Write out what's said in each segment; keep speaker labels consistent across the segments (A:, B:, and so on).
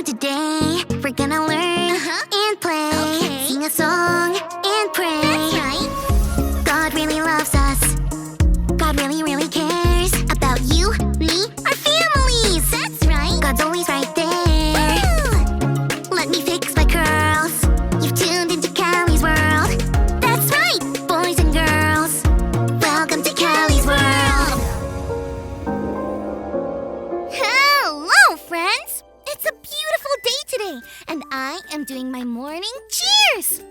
A: today. We're gonna learn and play, sing a song and pray. That's right. God really loves us. God really, really cares about you, me, our families. That's right. God's always right there. Woo! Let me fix my curls. You've tuned into Callie's world. That's right, boys and girls. Welcome to Callie's world. Hello, friends. It's a beautiful day today, and I am doing my morning cheers.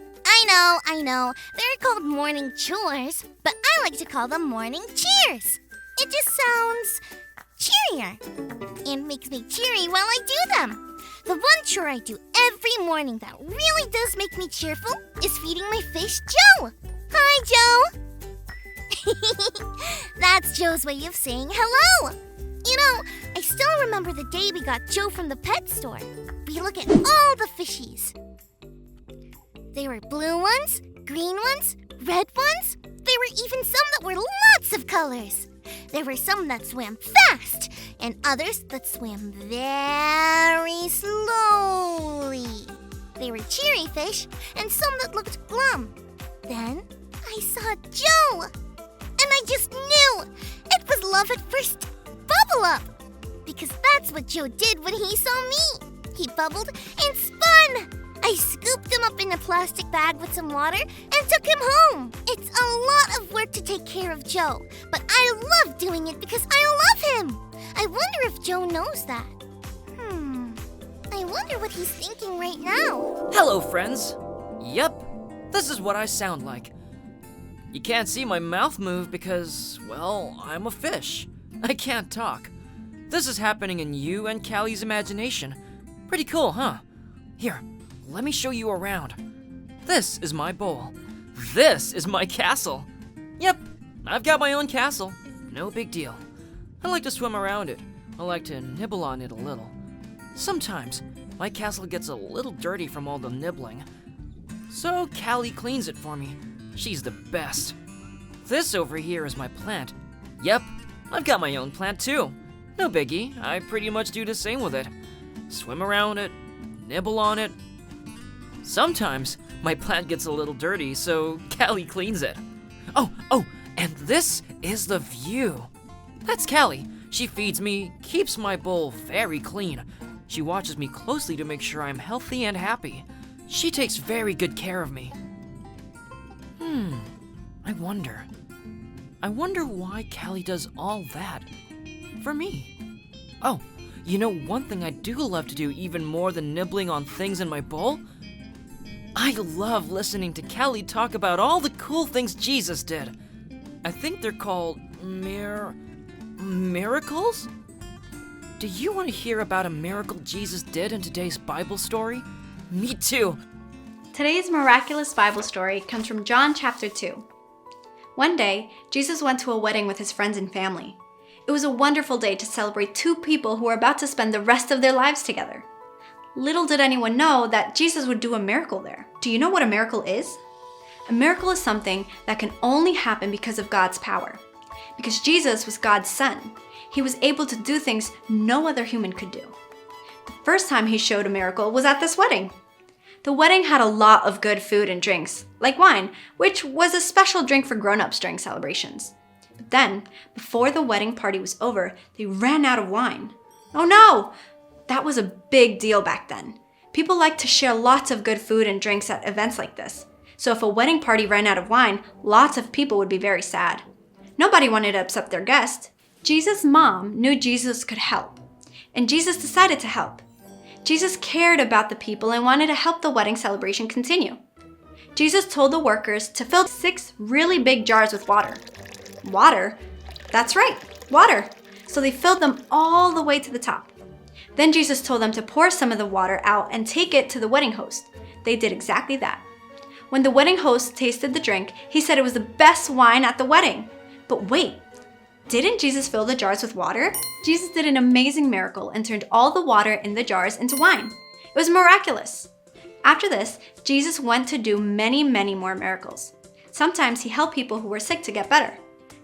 A: I know, they're called morning chores, but I like to call them morning cheers. It just sounds cheerier and makes me cheery while I do them. The one chore I do every morning that really does make me cheerful is feeding my fish, Joe. Hi, Joe. That's Joe's way of saying hello. You know, I still remember the day we got Joe from the pet store. We look at all the fishies. There were blue ones, green ones, red ones. There were even some that were lots of colors. There were some that swam fast and others that swam very slowly. They were cheery fish and some that looked glum. Then I saw Joe, and I just knew it was love at first bubble up, because that's what Joe did when he saw me. He bubbled and spun. I scooped him up in a plastic bag with some water and took him home. It's a lot of work to take care of Joe, but I love doing it because I love him. I wonder if Joe knows that. I wonder what he's thinking right now.
B: Hello, friends. Yep, this is what I sound like. You can't see my mouth move because, well, I'm a fish. I can't talk. This is happening in you and Callie's imagination. Pretty cool, huh? Here, let me show you around. This is my bowl. This is my castle. Yep, I've got my own castle. No big deal. I like to swim around it. I like to nibble on it a little. Sometimes, my castle gets a little dirty from all the nibbling. So Callie cleans it for me. She's the best. This over here is my plant. Yep, I've got my own plant too. No biggie, I pretty much do the same with it. Swim around it, nibble on it. Sometimes my plant gets a little dirty, so Callie cleans it. Oh, and this is the view. That's Callie. She feeds me, keeps my bowl very clean. She watches me closely to make sure I'm healthy and happy. She takes very good care of me. I wonder why Callie does all that for me. Oh, you know one thing I do love to do even more than nibbling on things in my bowl? I love listening to Callie talk about all the cool things Jesus did. I think they're called miracles? Do you want to hear about a miracle Jesus did in today's Bible story? Me too.
C: Today's miraculous Bible story comes from John chapter 2. One day, Jesus went to a wedding with his friends and family. It was a wonderful day to celebrate two people who were about to spend the rest of their lives together. Little did anyone know that Jesus would do a miracle there. Do you know what a miracle is? A miracle is something that can only happen because of God's power. Because Jesus was God's son, he was able to do things no other human could do. The first time he showed a miracle was at this wedding. The wedding had a lot of good food and drinks, like wine, which was a special drink for grown-ups during celebrations. But then, before the wedding party was over, they ran out of wine. Oh no! That was a big deal back then. People liked to share lots of good food and drinks at events like this. So if a wedding party ran out of wine, lots of people would be very sad. Nobody wanted to upset their guest. Jesus' mom knew Jesus could help, and Jesus decided to help. Jesus cared about the people and wanted to help the wedding celebration continue. Jesus told the workers to fill 6 really big jars with water. Water? That's right, water. So they filled them all the way to the top. Then Jesus told them to pour some of the water out and take it to the wedding host. They did exactly that. When the wedding host tasted the drink, he said it was the best wine at the wedding. But wait, didn't Jesus fill the jars with water? Jesus did an amazing miracle and turned all the water in the jars into wine. It was miraculous. After this, Jesus went to do many, many more miracles. Sometimes he helped people who were sick to get better.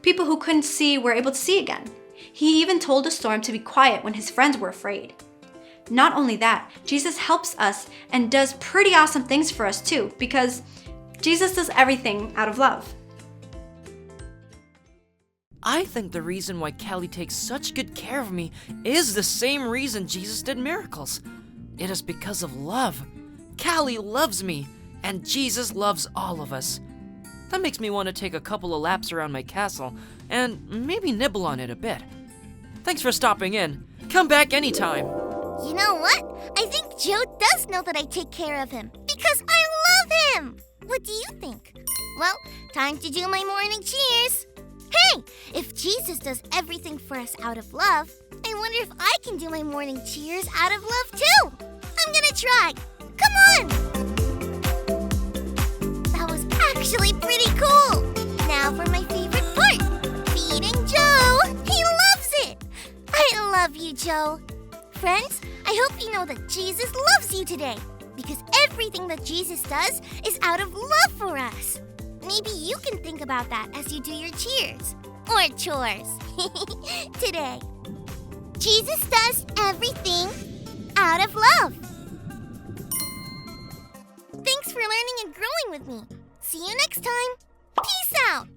C: People who couldn't see were able to see again. He even told a storm to be quiet when his friends were afraid. Not only that, Jesus helps us and does pretty awesome things for us too, because Jesus does everything out of love.
B: I think the reason why Callie takes such good care of me is the same reason Jesus did miracles. It is because of love. Callie loves me, and Jesus loves all of us. That makes me want to take a couple of laps around my castle and maybe nibble on it a bit. Thanks for stopping in. Come back anytime.
A: You know what? I think Joe does know that I take care of him because I love him. What do you think? Well, time to do my morning cheers. Hey, if Jesus does everything for us out of love, I wonder if I can do my morning cheers out of love too. I'm gonna try. Come on! That was actually pretty cool. Now for my favorite part, feeding Joe. He loves it. I love you, Joe. Friends, I hope you know that Jesus loves you today because everything that Jesus does is out of love for us. Maybe you can think about that as you do your cheers or chores today. Jesus does everything out of love. Thanks for learning and growing with me. See you next time. Peace out.